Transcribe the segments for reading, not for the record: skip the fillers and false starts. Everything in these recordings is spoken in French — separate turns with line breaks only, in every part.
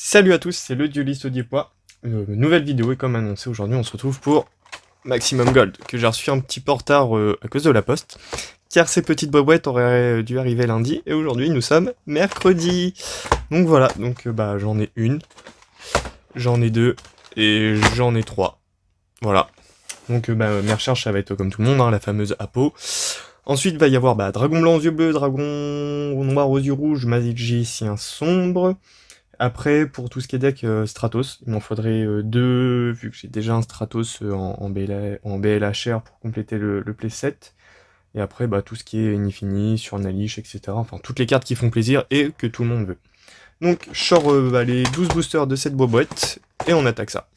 Salut à tous, c'est le dueliste au Diepois. Nouvelle vidéo et comme annoncé aujourd'hui on se retrouve pour Maximum Gold, que j'ai reçu un petit peu en retard à cause de la poste, car ces petites boîtes auraient dû arriver lundi et aujourd'hui nous sommes mercredi. Donc voilà, donc j'en ai une, j'en ai deux et j'en ai trois. Voilà. Donc mes recherches ça va être comme tout le monde, hein, la fameuse Apo. Ensuite va y avoir Dragon blanc aux yeux bleus, Dragon noir aux yeux rouges, magicien sombre. Après, pour tout ce qui est deck Stratos, il m'en faudrait deux, vu que j'ai déjà un Stratos en BLHR pour compléter le playset. Et après, tout ce qui est Inifini, Surnalish, etc. Enfin, toutes les cartes qui font plaisir et que tout le monde veut. Donc, je sors les 12 boosters de cette boîte et on attaque ça.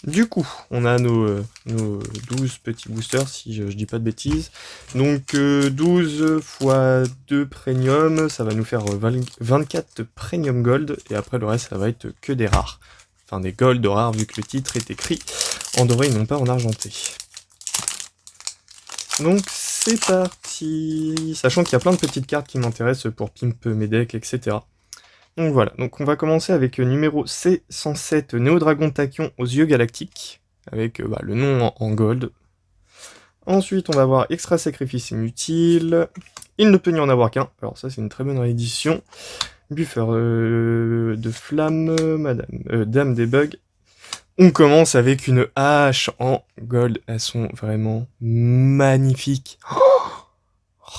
Du coup, on a nos 12 petits boosters, si je dis pas de bêtises. Donc 12 x 2 premium, ça va nous faire 24 premium gold. Et après le reste, ça va être que des rares. Enfin des gold rares, vu que le titre est écrit en doré et non pas en argenté. Donc c'est parti. Sachant qu'il y a plein de petites cartes qui m'intéressent pour pimp mes decks, etc. Donc voilà, donc on va commencer avec numéro C107, Néo-Dragon Tachyon aux yeux galactiques, avec le nom en gold. Ensuite, on va avoir Extra Sacrifice Inutile, il ne peut n'y en avoir qu'un, alors ça c'est une très bonne réédition. Buffer de Flamme, Dame des Bugs. On commence avec une hache en gold, elles sont vraiment magnifiques.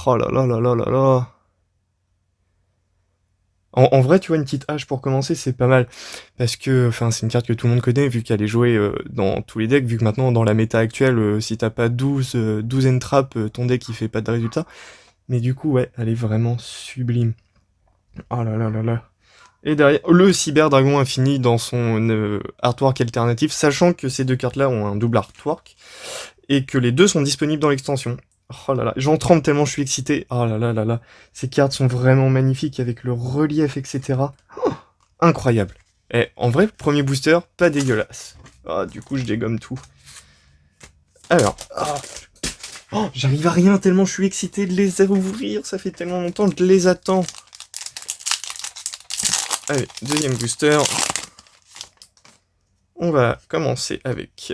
Oh là là là là là là. En vrai, tu vois, une petite hache pour commencer, c'est pas mal. Parce que, enfin, c'est une carte que tout le monde connaît, vu qu'elle est jouée dans tous les decks, vu que maintenant, dans la méta actuelle, si t'as pas 12 entrap, ton deck, il fait pas de résultat. Mais du coup, ouais, elle est vraiment sublime. Oh là là là là. Et derrière, le Cyber Dragon Infini dans son artwork alternatif, sachant que ces deux cartes-là ont un double artwork, et que les deux sont disponibles dans l'extension. Oh là là, j'en tremble tellement je suis excité. Oh là là là là, ces cartes sont vraiment magnifiques avec le relief, etc. Oh, incroyable. Et en vrai, premier booster, pas dégueulasse. Ah, du coup, je dégomme tout. Alors, oh, j'arrive à rien tellement je suis excité de les ouvrir. Ça fait tellement longtemps que je les attends. Allez, deuxième booster. On va commencer avec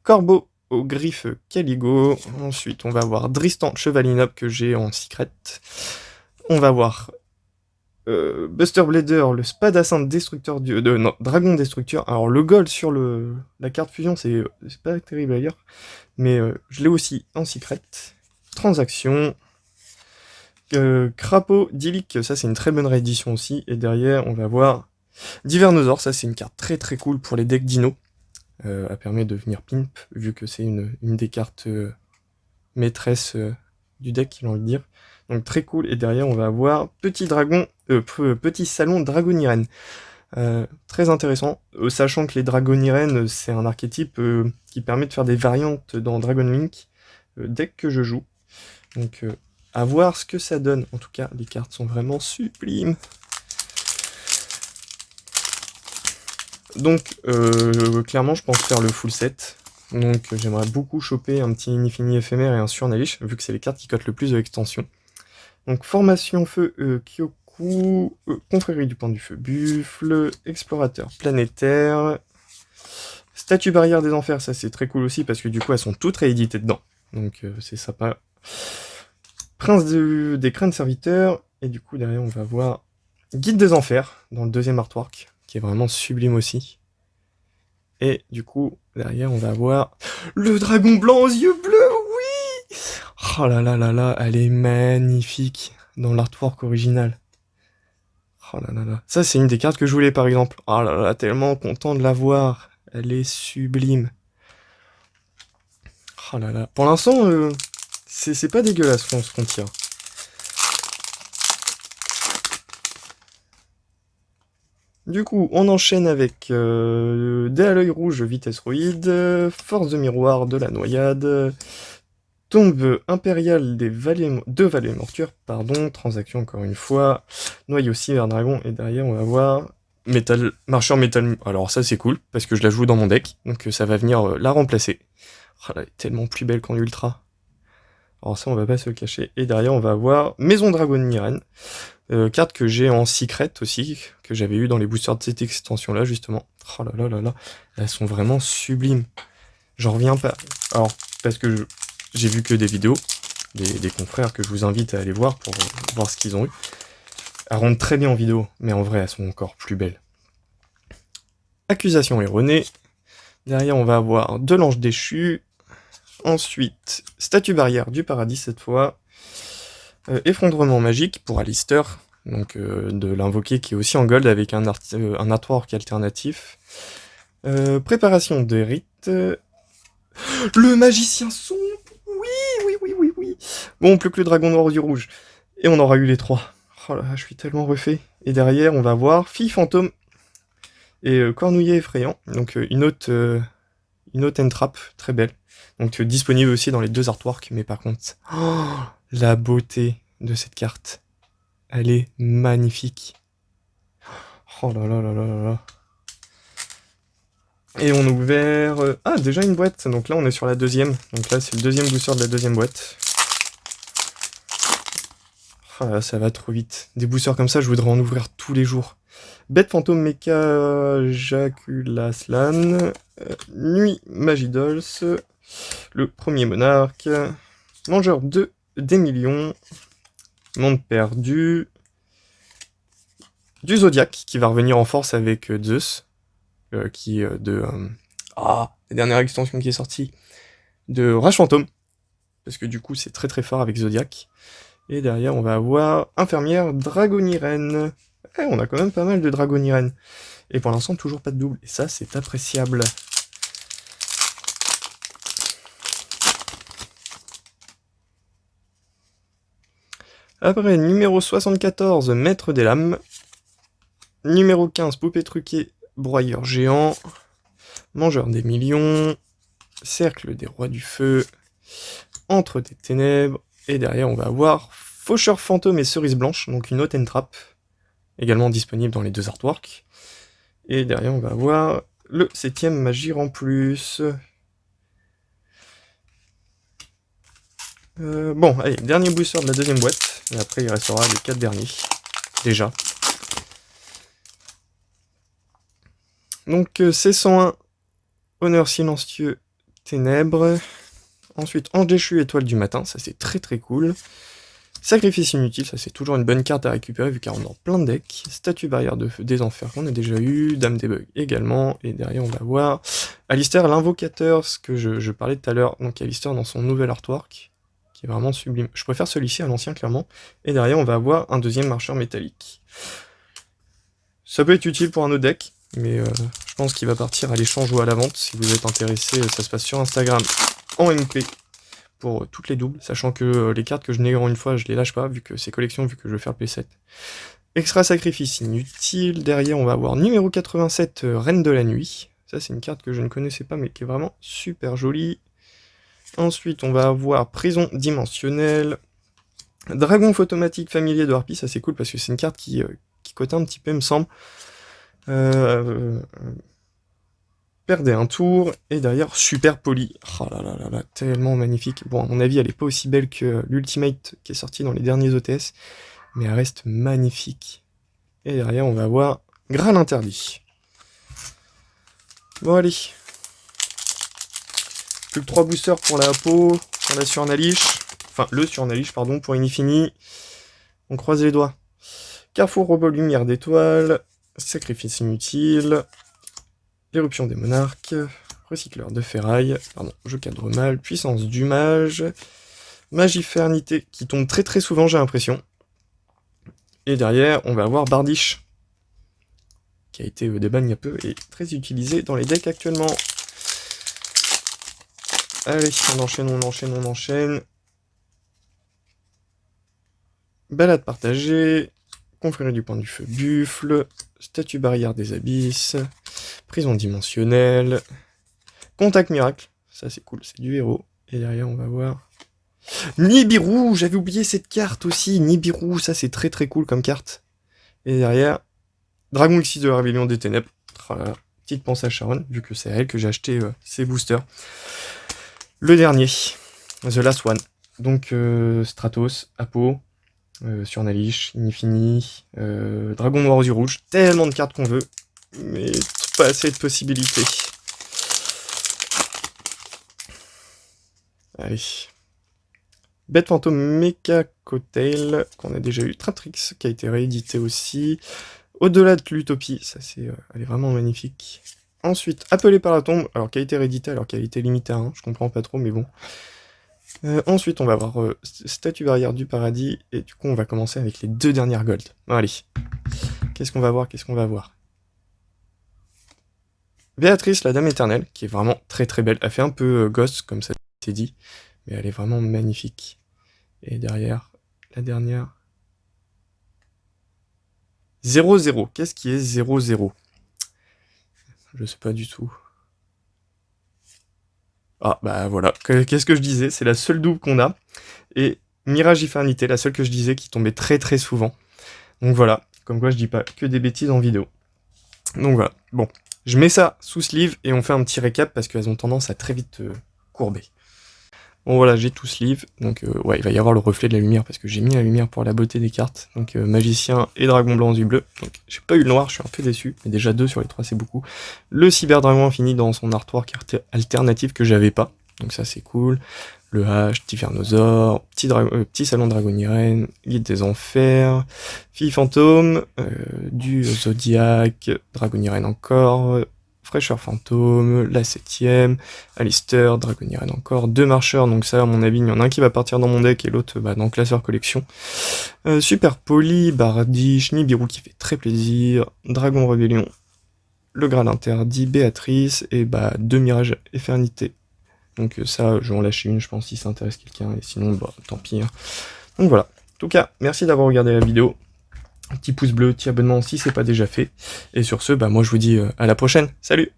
Corbeau aux griffes Caligo. Ensuite, on va avoir Dristan Chevalinop que j'ai en secret. On va voir Buster Blader, le Spadassin Destructeur non, Dragon Destructeur. Alors, le gold sur la carte fusion, c'est pas terrible à lire. Mais je l'ai aussi en secret. Transaction. Crapaud d'Ilic, ça c'est une très bonne réédition aussi. Et derrière, on va voir Divernosaur, ça c'est une carte très très cool pour les decks dino. Elle permet de venir pimp, vu que c'est une des cartes maîtresses du deck, il a envie de dire. Donc très cool, et derrière on va avoir Petit Salon Dragoniren. Très intéressant, sachant que les Dragoniren, c'est un archétype qui permet de faire des variantes dans Dragon Link, deck que je joue. Donc à voir ce que ça donne. En tout cas, les cartes sont vraiment sublimes. Donc, clairement, je pense faire le full set. Donc, j'aimerais beaucoup choper un petit Inifini éphémère et un Surnalish, vu que c'est les cartes qui cotent le plus de l'extension. Donc, Formation Feu, Kyoku, Confrérie du Point du Feu, Buffle, Explorateur Planétaire, Statue Barrière des Enfers, ça c'est très cool aussi, parce que du coup, elles sont toutes rééditées dedans. Donc, c'est sympa. Prince des Crânes Serviteurs, et du coup, derrière, on va voir Guide des Enfers, dans le deuxième artwork, qui est vraiment sublime aussi. Et du coup, derrière, on va avoir le dragon blanc aux yeux bleus, oui. Oh là là là là, elle est magnifique dans l'artwork original. Oh là là là. Ça, c'est une des cartes que je voulais, par exemple. Oh là là, tellement content de la voir. Elle est sublime. Oh là là. Pour l'instant, c'est pas dégueulasse ce qu'on tire. Du coup, on enchaîne avec Dés à l'œil rouge, vitesse roïde, force de miroir de la noyade, tombe impériale de vallées mortuaires, pardon, transaction encore une fois, noyau cyber dragon, et derrière on va voir marcheur métal. Alors ça c'est cool, parce que je la joue dans mon deck, donc ça va venir la remplacer. Oh, elle est tellement plus belle qu'en ultra. Alors ça on va pas se le cacher. Et derrière on va avoir Maison Dragon Miren. Carte que j'ai en secret aussi, que j'avais eu dans les boosters de cette extension là justement. Oh là là là là, elles sont vraiment sublimes. J'en reviens pas. Alors, parce que j'ai vu que des vidéos, des confrères que je vous invite à aller voir pour voir ce qu'ils ont eu. Elles rendent très bien en vidéo, mais en vrai elles sont encore plus belles. Accusation erronée. Derrière on va avoir de l'ange déchu. Ensuite, statue barrière du paradis cette fois. Effondrement magique pour Alistair. Donc de l'invoquer qui est aussi en gold avec un artwork alternatif. Préparation des rites. Le magicien sombre. Oui. Bon, plus que le dragon noir du rouge. Et on aura eu les trois. Oh là, je suis tellement refait. Et derrière, on va voir Fille fantôme et Cornouillet effrayant. Donc une autre entrap, très belle. Donc disponible aussi dans les deux artworks. Mais par contre, oh, la beauté de cette carte. Elle est magnifique. Oh là là là là là là. Et on a ouvert... Ah, déjà une boîte. Donc là, on est sur la deuxième. Donc là, c'est le deuxième booster de la deuxième boîte. Ah là, ça va trop vite. Des boosters comme ça, je voudrais en ouvrir tous les jours. Bête fantôme mecha Jaculaslan. Nuit Magidols. Le premier monarque. Mangeur de des millions. Monde perdu. Du Zodiac, qui va revenir en force avec Zeus. La dernière extension qui est sortie. De Rage Fantôme. Parce que du coup, c'est très très fort avec Zodiac. Et derrière, on va avoir Infirmière Dragonirène. On a quand même pas mal de Dragonirène. Et pour l'instant, toujours pas de double. Et ça, c'est appréciable. Après, numéro 74, Maître des Lames. Numéro 15, Poupée truquée, Broyeur géant. Mangeur des millions. Cercle des rois du feu. Entre des ténèbres. Et derrière, on va avoir Faucheur fantôme et Cerise blanche, donc une haute entrap, également disponible dans les deux artworks. Et derrière, on va avoir le 7ème Magir en plus. Bon, allez, dernier booster de la deuxième boîte, et après il restera les 4 derniers, déjà. Donc C101, Honneur silencieux, Ténèbres. Ensuite, Ange déchu, Étoile du matin, ça c'est très très cool. Sacrifice inutile, ça c'est toujours une bonne carte à récupérer vu qu'on est dans plein de decks. Statue barrière des enfers qu'on a déjà eu. Dame des bugs également. Et derrière on va voir Alistair l'invocateur, ce que je parlais tout à l'heure. Donc Alistair dans son nouvel artwork, qui est vraiment sublime. Je préfère celui-ci à l'ancien clairement. Et derrière on va avoir un deuxième marcheur métallique. Ça peut être utile pour un autre deck, mais je pense qu'il va partir à l'échange ou à la vente. Si vous êtes intéressé, ça se passe sur Instagram en MP. Pour toutes les doubles, sachant que les cartes que je n'ai en une fois, je les lâche pas, vu que c'est collection, vu que je veux faire le P7. Extra sacrifice inutile. Derrière, on va avoir numéro 87, Reine de la nuit. Ça, c'est une carte que je ne connaissais pas, mais qui est vraiment super jolie. Ensuite, on va avoir prison dimensionnelle. Dragon automatique familier de Harpie, ça c'est cool, parce que c'est une carte qui cote un petit peu, me semble. Perdez un tour, et derrière, super poli. Oh là là là là, tellement magnifique. Bon, à mon avis, elle est pas aussi belle que l'Ultimate qui est sortie dans les derniers OTS, mais elle reste magnifique. Et derrière, on va avoir Graal interdit. Bon, allez. Plus que 3 boosters pour la peau, pour la Surnaliche. Enfin, le Surnaliche, pardon, pour Inifini. On croise les doigts. Carrefour robot lumière d'étoiles. Sacrifice inutile. Éruption des monarques, recycleur de ferraille, pardon, je cadre mal, puissance du mage, magifernité qui tombe très très souvent j'ai l'impression. Et derrière on va avoir Bardiche, qui a été déban il y a peu et très utilisé dans les decks actuellement. Allez, on enchaîne. Balade partagée, confrérie du point du feu buffle, statue barrière des abysses, prison dimensionnelle, contact miracle, ça c'est cool, c'est du héros. Et derrière on va voir Nibiru, j'avais oublié cette carte aussi, Nibiru, ça c'est très très cool comme carte. Et derrière, Dragon X de la Rébellion des Ténèbres. Voilà. Petite pensée à Sharon, vu que c'est à elle que j'ai acheté ces boosters. Le dernier, The Last One. Donc Stratos, Apo, Surnalish, Inifini, Dragon Noir aux yeux rouges. Tellement de cartes qu'on veut, mais pas assez de possibilités. Allez. Bête Fantôme Mecha Cotail, qu'on a déjà eu. Tratrix, qui a été réédité aussi. Au-delà de l'utopie, ça c'est, elle est vraiment magnifique. Ensuite, Appelé par la tombe, alors qui a été réédité, alors qu'elle a été limitée à 1, je comprends pas trop, mais bon. Ensuite, on va avoir Statue barrière du paradis, et du coup, on va commencer avec les 2 dernières gold. Bon, allez. Qu'est-ce qu'on va voir? Qu'est-ce qu'on va voir? Béatrice, la Dame éternelle, qui est vraiment très très belle. Elle fait un peu ghost, comme ça c'est dit, mais elle est vraiment magnifique. Et derrière, la dernière... 0-0. Qu'est-ce qui est 0-0? Je sais pas du tout. Ah, bah voilà. Qu'est-ce que je disais? C'est la seule double qu'on a. Et Mirage Infernité, la seule que je disais, qui tombait très très souvent. Donc voilà. Comme quoi, je dis pas que des bêtises en vidéo. Donc voilà. Bon. Je mets ça sous sleeve et on fait un petit récap parce qu'elles ont tendance à très vite courber. Bon voilà, j'ai tout sleeve, donc ouais, il va y avoir le reflet de la lumière, parce que j'ai mis la lumière pour la beauté des cartes, donc magicien et dragon blanc aux yeux bleus, donc j'ai pas eu le noir, je suis un peu déçu, mais déjà 2 sur les 3 c'est beaucoup. Le cyber dragon infini dans son artwork alternatif que j'avais pas, donc ça c'est cool. Le H, Typhanosaure, petit salon Dragonirène, guide des enfers, fille fantôme, du Zodiac, Dragonirène encore, Fraîcheur fantôme, la 7ème, Alistair, Dragonirène encore, 2 marcheurs, donc ça à mon avis il y en a un qui va partir dans mon deck et l'autre dans le classeur collection. Super Poli, Bardiche, Nibiru qui fait très plaisir, Dragon Rébellion, le Graal interdit, Béatrice, et 2 Mirages Éternité. Donc ça, je vais en lâcher une, je pense, si ça intéresse quelqu'un, et sinon, tant pis. Hein. Donc voilà. En tout cas, merci d'avoir regardé la vidéo. Un petit pouce bleu, petit abonnement si c'est pas déjà fait. Et sur ce, moi je vous dis à la prochaine. Salut!